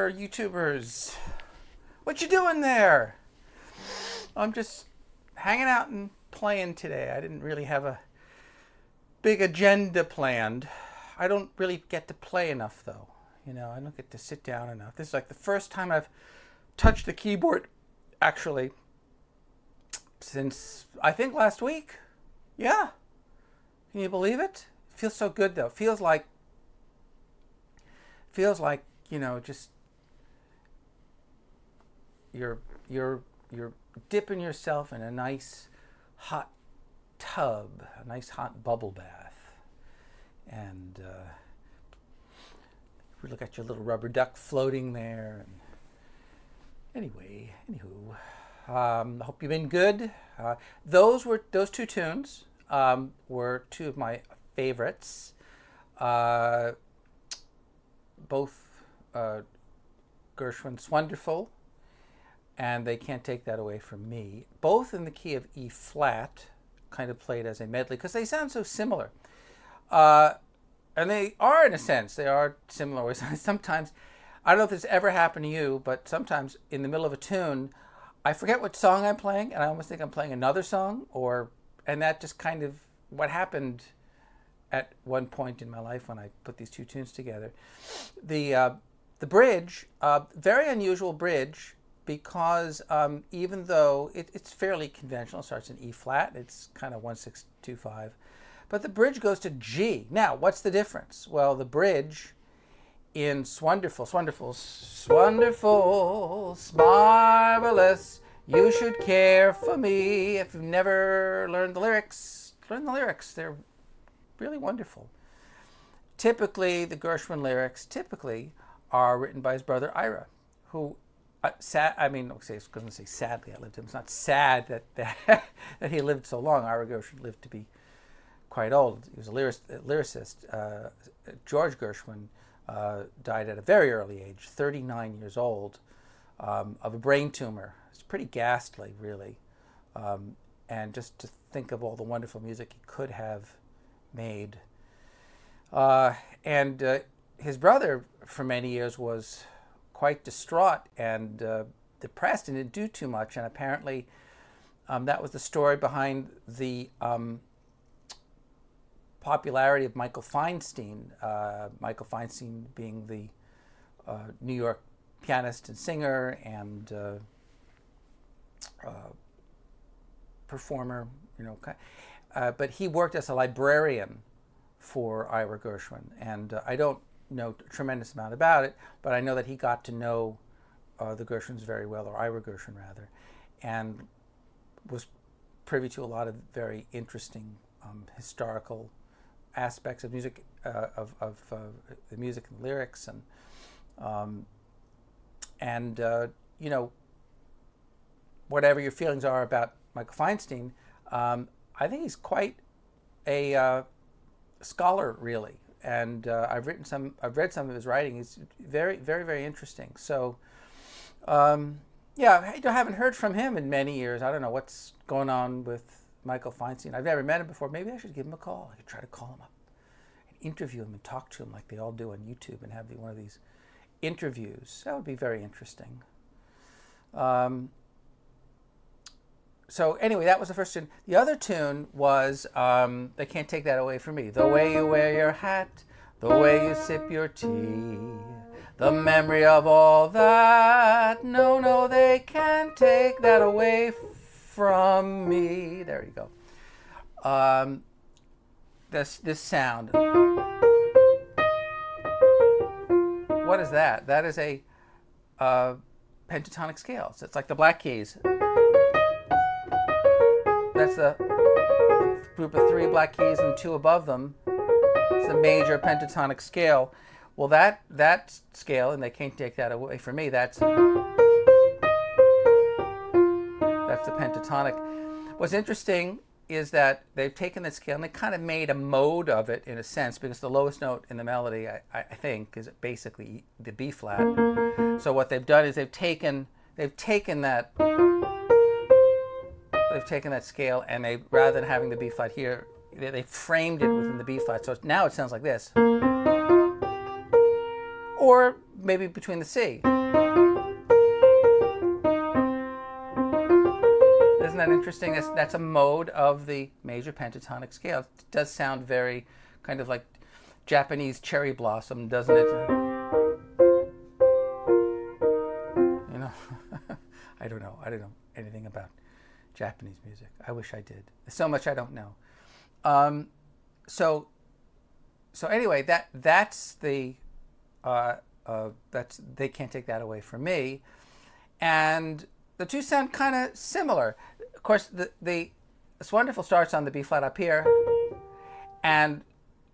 there, YouTubers? What you doing there? I'm just hanging out and playing today. I didn't really have a big agenda planned. I don't really get to play enough, though. You know, I don't get to sit down enough. This is like the first time I've touched the keyboard, actually, since I think last week. Yeah. Can you believe it? It feels so good, though. It feels like, you know, just you're dipping yourself in a nice hot tub, a nice hot bubble bath, and we look at your little rubber duck floating there. And anywho, I hope you've been good. Those two tunes were two of my favorites. Both Gershwin's Wonderful and They Can't Take That Away From Me. Both in the key of E flat, kind of played as a medley because they sound so similar. And they are, in a sense, they are similar. Sometimes, I don't know if this ever happened to you, but sometimes in the middle of a tune, I forget what song I'm playing, and I almost think I'm playing another song, and that just kind of what happened at one point in my life when I put these two tunes together. The bridge, very unusual bridge, because even though it's fairly conventional, it starts in E flat, it's kind of 1-6-2-5. But the bridge goes to G. Now, what's the difference? Well, the bridge in Swonderful, marvelous, you should care for me. If you've never learned the lyrics, learn the lyrics. They're really wonderful. Typically, the Gershwin lyrics are written by his brother Ira, who, I was going to say sadly outlived him. It's not sad that he lived so long. Ira Gershwin lived to be quite old. He was a lyricist. George Gershwin died at a very early age, 39 years old, of a brain tumor. It's pretty ghastly, really. And just to think of all the wonderful music he could have made. And his brother, for many years, was quite distraught and depressed and didn't do too much. And apparently that was the story behind the popularity of Michael Feinstein. Michael Feinstein being the New York pianist and singer and performer, you know. But he worked as a librarian for Ira Gershwin, and I don't know a tremendous amount about it, but I know that he got to know the Gershwins very well, or Ira Gershwin rather, and was privy to a lot of very interesting historical aspects of music, of the music and lyrics, and you know, whatever your feelings are about Michael Feinstein, I think he's quite a scholar, really, and I've read some of his writing. He's very, very, very interesting. So, yeah, I haven't heard from him in many years. I don't know what's going on with Michael Feinstein. I've never met him before. Maybe I should give him a call. I could try to call him up and interview him and talk to him like they all do on YouTube and have one of these interviews. That would be very interesting. So anyway, that was the first tune. The other tune was They Can't Take That Away From Me. The way you wear your hat, the way you sip your tea, the memory of all that. No, no, they can't take that away from me. There you go. This sound. What is that? That is a pentatonic scale. So it's like the Black Keys. That's the group of 3 Black Keys and 2 above them. It's a major pentatonic scale. Well, that scale, and They Can't Take That Away From Me, that's the pentatonic. What's interesting is that they've taken that scale and they kind of made a mode of it in a sense, because the lowest note in the melody, I think, is basically the B flat. So what they've done is they've taken that scale, and they, rather than having the B flat here, they framed it within the B flat. So now it sounds like this. Or or maybe between the C. Isn't that interesting? That's a mode of the major pentatonic scale. It does sound very kind of like Japanese cherry blossom, doesn't it? You know, I don't know. I don't know anything about Japanese music. I wish I did. There's so much I don't know. So anyway, that's the they can't take that away from me, and the two sound kind of similar. Of course, It's Wonderful starts on the B flat up here, and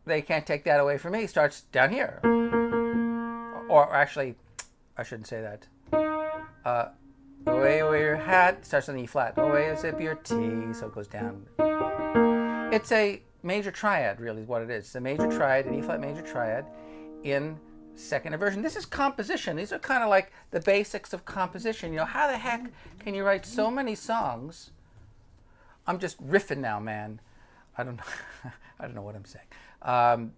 They Can't Take That Away From Me starts down here. Or actually, I shouldn't say that. Away your hat starts on the E flat. Away sip your tea, so it goes down. It's a major triad, really, is what it is. It's a major triad, an E flat major triad in second inversion. This is composition. These are kind of like the basics of composition. You know, how the heck can you write so many songs? I'm just riffing now, man. I don't know. I don't know what I'm saying.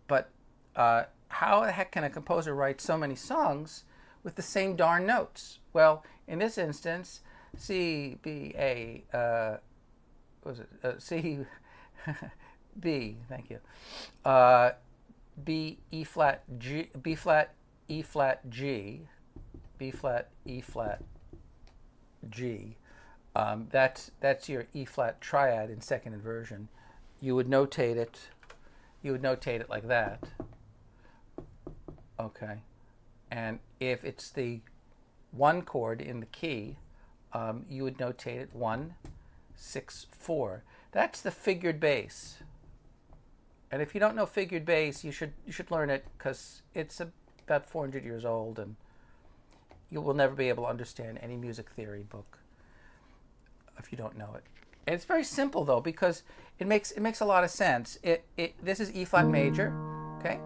But how the heck can a composer write so many songs with the same darn notes? Well, in this instance, C, B, A, what was it? C, B, thank you. B, E flat, G, B flat, E flat, G, B flat, E flat, G. That's your E flat triad in second inversion. You would notate it. You would notate it like that. Okay, and if it's the one chord in the key, you would notate it 1, 6, 4. That's the figured bass. And if you don't know figured bass, you should learn it, because it's about 400 years old, and you will never be able to understand any music theory book if you don't know it. And it's very simple though, because it makes a lot of sense. This is E flat major, okay?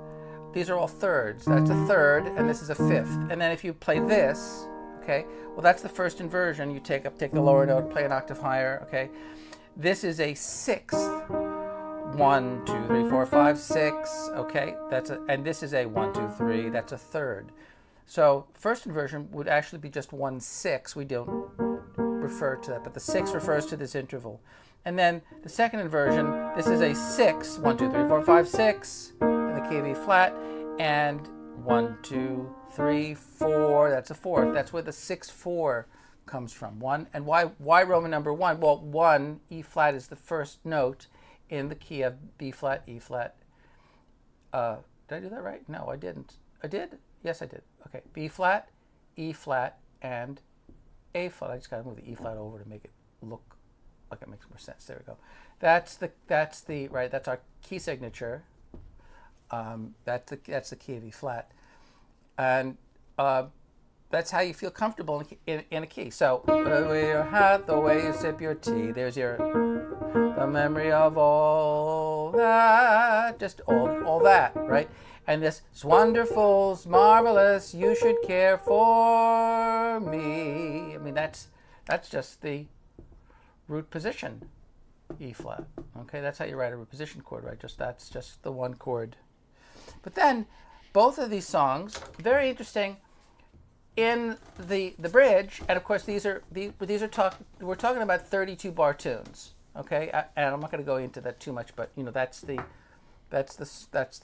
These are all thirds. That's a third, and this is a fifth. And then if you play this, okay, well that's the first inversion. You take the lower note, play an octave higher, okay? This is a sixth. 1, 2, 3, 4, 5, 6. Okay, and this is a 1, 2, 3. That's a third. So first inversion would actually be just 1, 6. We don't refer to that, but the 6 refers to this interval. And then the second inversion, this is a 6. 1, 2, 3, 4, 5, 6 in the key of E flat, and 1, 2, 3, 4. That's a fourth. That's where the 6, 4 comes from. One. And why Roman number 1? Well, 1 E flat is the first note in the key of B flat, E flat. Did I do that right? No, I didn't. I did? Yes, I did. Okay, B flat, E flat, and A flat. I just got to move the E flat over to make it look like it makes more sense. There we go. That's our key signature. That's the key of E flat, and that's how you feel comfortable in a key. So, the way your hat, the way you sip your tea. There's the memory of all that, just all that, right? And this is wonderful, it's marvelous, you should care for me. I mean, that's just the root position, E flat. Okay, that's how you write a root position chord, right? That's just the one chord. But then, both of these songs, very interesting. In the bridge, and of course we're talking about 32 bar tunes, okay? And I'm not going to go into that too much, but you know that's the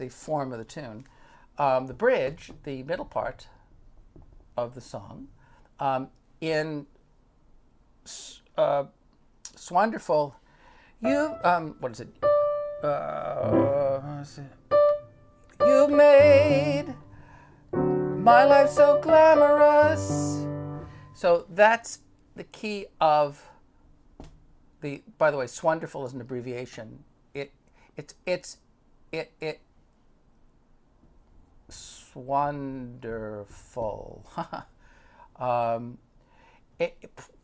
form of the tune. The bridge, the middle part of the song, in It's Wonderful, what is it? You made my life so glamorous. So that's the key of the. By the way, "Swonderful" is an abbreviation. It's Swonderful.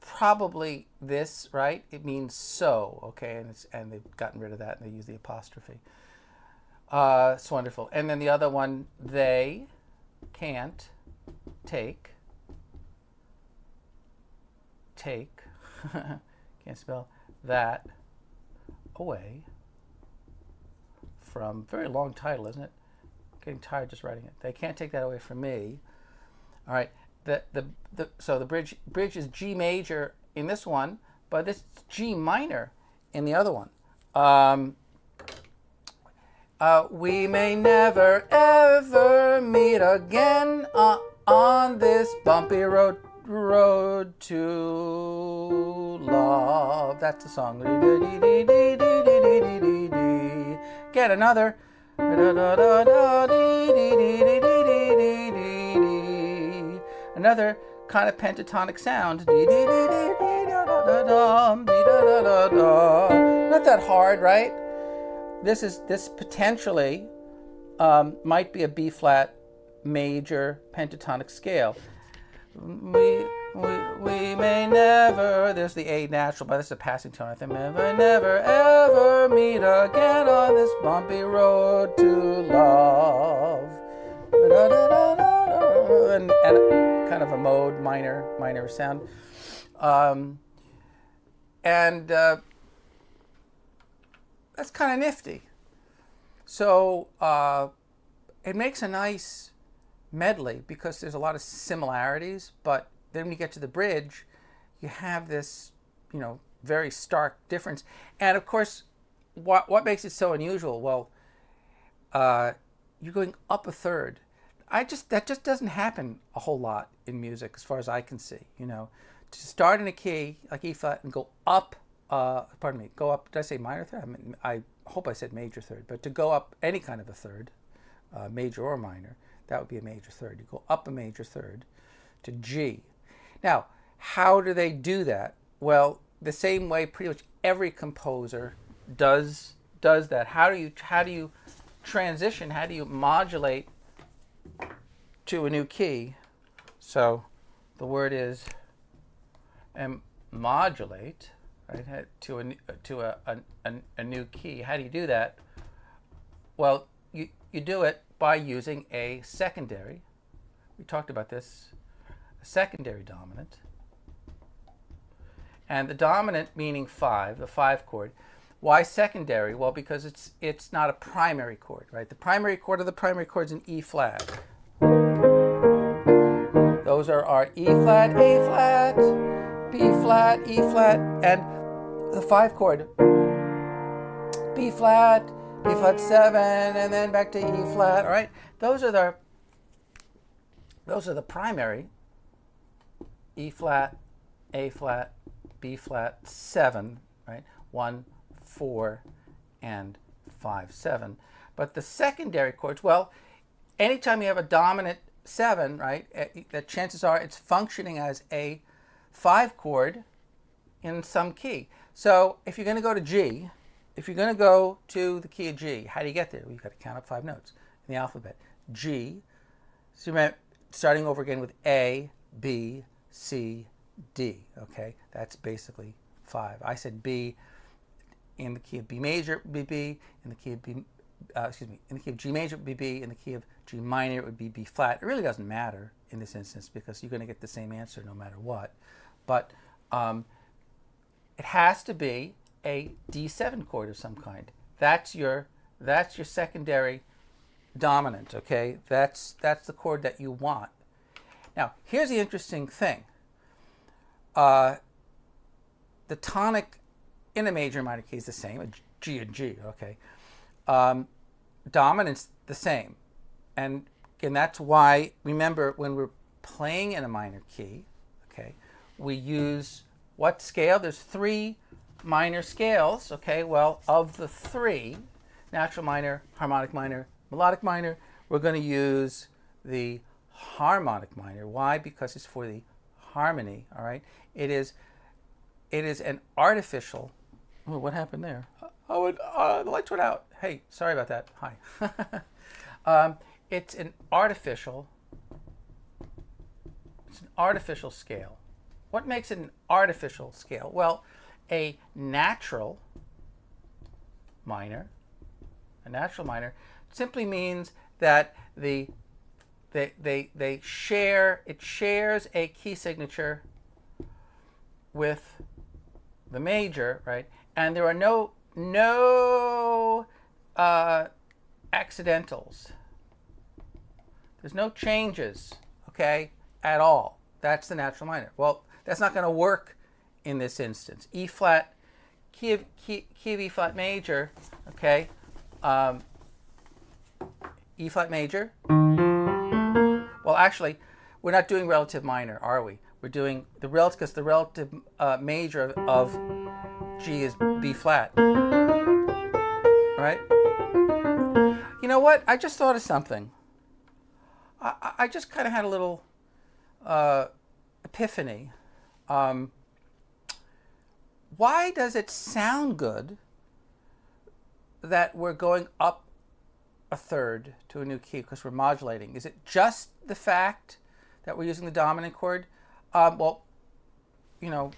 Probably this, right? It means so, okay, and they've gotten rid of that and they use the apostrophe. Swonderful, and then the other one, they can't take can't spell that away from. Very long title, isn't it? Getting tired just writing it. They can't take that away from me. All right. So the bridge is G major in this one, but it's G minor in the other one. We may never ever meet again on this bumpy road to love. That's the song. Get another. Another kind of pentatonic sound. Not that hard, right? This potentially might be a B flat major pentatonic scale. We may never. There's the A natural, but this is a passing tone. I think never ever meet again on this bumpy road to love. And kind of a mode minor sound, and that's kind of nifty. So it makes a nice medley because there's a lot of similarities, but then when you get to the bridge, you have this, very stark difference. And of course, what makes it so unusual? Well, you're going up a third. That just doesn't happen a whole lot in music, as far as I can see. To start in a key like E flat and go up. Go up. Did I say minor third? I hope I said major third. But to go up any kind of a third, major or minor, that would be a major third. You go up a major third to G. Now, how do they do that? Well, the same way pretty much every composer does that. How do you transition? How do you modulate to a new key? So the word is modulate, right? To a new key. How do you do that? Well, you do it by using a secondary. We talked about this. A secondary dominant. And the dominant meaning 5, the 5 chord. Why secondary? Well, because it's not a primary chord, right? The primary chord of the primary chords in E flat. Those are our E flat, A flat, B flat, E flat, and the 5 chord. B flat 7, and then back to E flat. All right, those are the primary. E flat, A flat, B flat, 7, right? 1, 4, and 5, 7. But the secondary chords, well, anytime you have a dominant 7, right, the chances are it's functioning as a 5 chord in some key. So if you're going to go to G, if you're going to go to the key of G, how do you get there? Well, you've got to count up 5 notes in the alphabet. G, so remember, starting over again with A, B, C, D. Okay, that's basically 5. I said B in the key of B major, B, in the key of B, in the key of G major, B, in the key of G minor, it would be B flat. It really doesn't matter in this instance because you're going to get the same answer no matter what. But it has to be a D7 chord of some kind. That's your secondary dominant. Okay, that's the chord that you want. Now, here's the interesting thing. The tonic in a major and minor key is the same, a G and G. Okay, dominant's the same, and that's why, remember, when we're playing in a minor key, okay, we use what scale? There's 3 minor scales. Okay, well, of the 3, natural minor, harmonic minor, melodic minor, we're going to use the harmonic minor. Why? Because it's for the harmony. All right, it is an artificial. Oh, what happened there? Oh, the lights went out. Hey, sorry about that. Hi. It's an artificial scale. What makes it an artificial scale? Well, a natural minor simply means that it shares a key signature with the major, right? And there are no accidentals. There's no changes, okay, at all. That's the natural minor. Well, that's not going to work in this instance. E flat, key of E flat major, okay? E flat major. Well, actually, we're not doing relative minor, are we? We're doing the relative, because the relative major of G is B flat. Right? You know what? I just thought of something. I just kind of had a little epiphany. Why does it sound good that we're going up a third to a new key because we're modulating? Is it just the fact that we're using the dominant chord? Well, you know,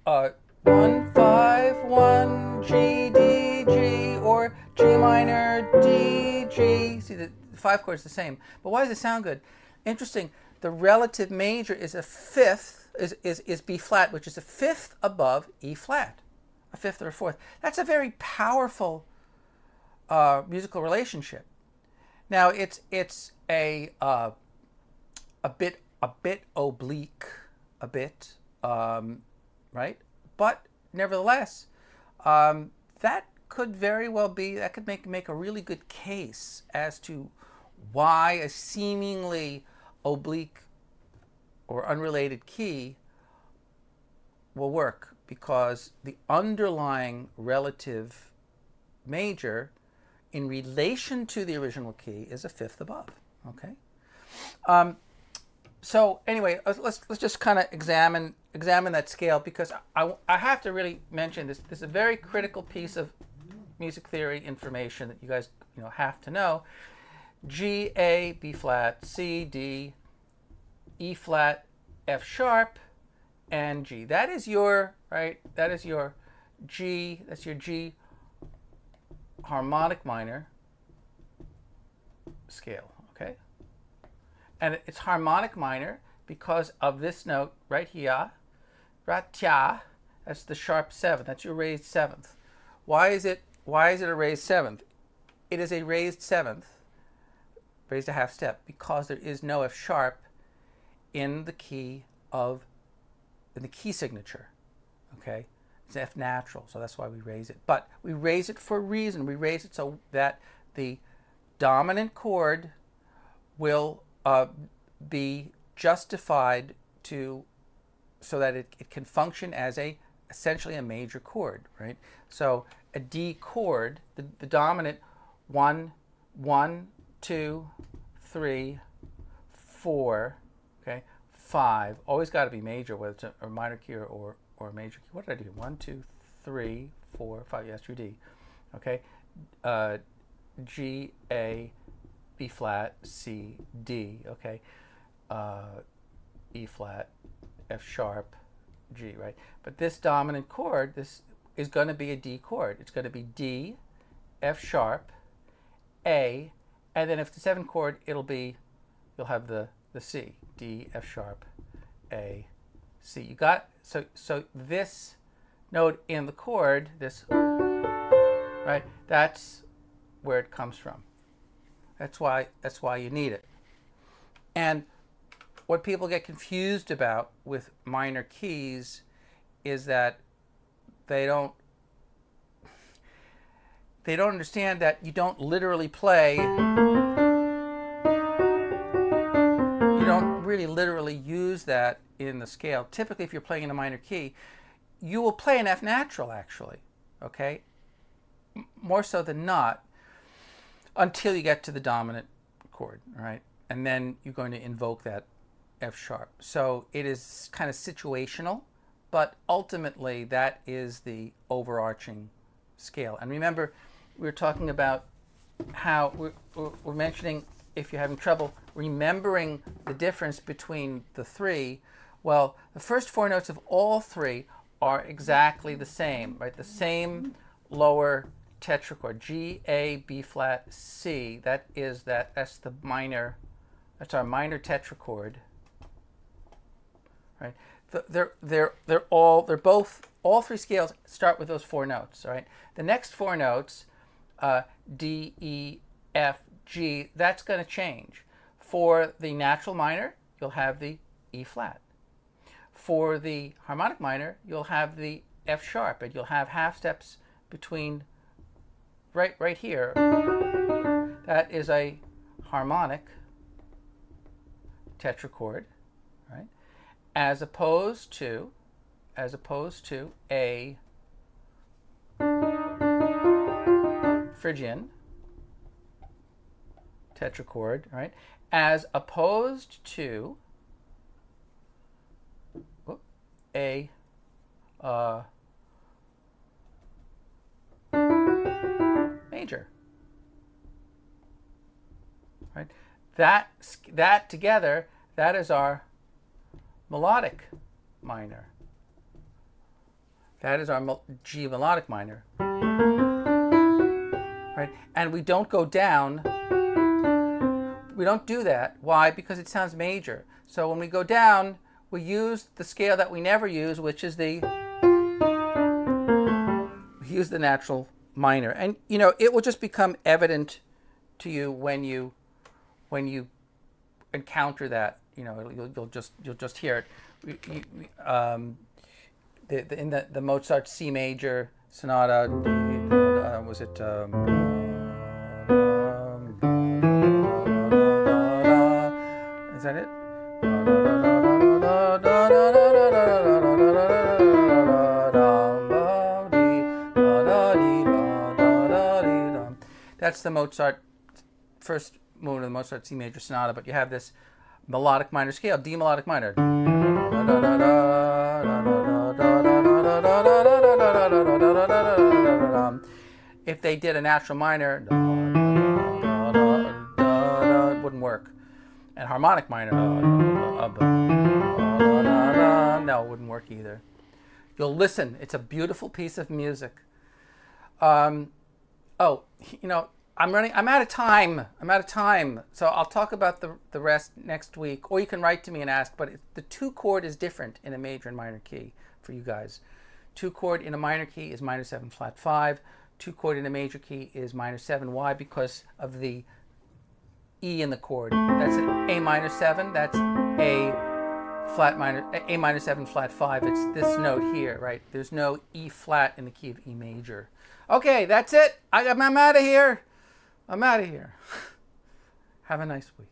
1 5 1 G D G or G minor D G. See, the 5 chord is the same, but why does it sound good? Interesting. The relative major is a fifth, is B flat, which is a fifth above E flat, a fifth or a fourth. That's a very powerful musical relationship. Now it's a bit oblique, right? But nevertheless, that could very well be, that could make a really good case as to why a seemingly oblique or unrelated key will work, because the underlying relative major in relation to the original key is a fifth above. Okay. So anyway, let's just kind of examine that scale, because I have to really mention this. This is a very critical piece of music theory information that you guys have to know. G, A, B flat, C, D, E flat, F sharp, and G. That is your, right? That is your G. That's your G harmonic minor scale. Okay. And it's harmonic minor because of this note right here, ratya. That's the sharp seventh. That's your raised seventh. Why is it a raised seventh? It is a raised seventh, raised a half step, because there is no F sharp in the key signature. Okay, it's F natural, so that's why we raise it. But we raise it for a reason. We raise it so that the dominant chord will be justified so that it can function as essentially a major chord, right? So a D chord, the dominant 1, 1, 2, 3, 4, okay, 5, always got to be major, whether it's a minor key or a major key. What did I do? 1, 2, 3, 4, 5. Yes, true D. Okay, G, A, B flat, C, D. Okay, E flat, F sharp, G. Right. But this dominant chord, this is going to be a D chord. It's going to be D, F sharp, A, and then if it's the 7th chord, you'll have the C, D, F sharp, A, C. You got, so this note in the chord, this, right, that's where it comes from. That's why you need it. And what people get confused about with minor keys is that they don't understand that you don't literally play, you don't really literally use that in the scale. Typically, if you're playing in a minor key, you will play an F natural, actually, okay? More so than not, until you get to the dominant chord, all right? And then you're going to invoke that F sharp. So it is kind of situational, but ultimately that is the overarching scale. And remember, we were talking about how we're mentioning, if you're having trouble remembering the difference between the three, well, the first 4 notes of all 3 are exactly the same, right? The same lower tetrachord, G, A, B flat, C. That's the minor, that's our minor tetrachord, right? All 3 scales start with those 4 notes, all right? The next 4 notes, D, E, F, G, that's going to change. For the natural minor, you'll have the E flat. For the harmonic minor, you'll have the F sharp, and you'll have half steps between right here. That is a harmonic tetrachord, right? As opposed to a Phrygian tetrachord, right? As opposed to a major, right? That together, that is our melodic minor. That is our G melodic minor, right? And we don't go down. We don't do that. Why? Because it sounds major. So when we go down, we use the scale that we never use, which is we use the natural minor. And you know, it will just become evident to you when you encounter that. You know, you'll just hear it. In the Mozart C major sonata, was it? Is that it? That's the Mozart first movement of the Mozart C major sonata, but you have this melodic minor scale, D melodic minor. If they did a natural minor, it wouldn't work. And harmonic minor, no, it wouldn't work either. You'll listen. It's a beautiful piece of music. Oh, you know, I'm out of time. So I'll talk about the rest next week. Or you can write to me and ask. But the 2 chord is different in a major and minor key for you guys. 2 chord in a minor key is minor 7 flat 5. 2 chord in a major key is minor 7. Why? Because of the E in the chord. That's an A minor 7. That's A minor 7 flat 5. It's this note here, right? There's no E flat in the key of E major. Okay, that's it. I'm out of here. Have a nice week.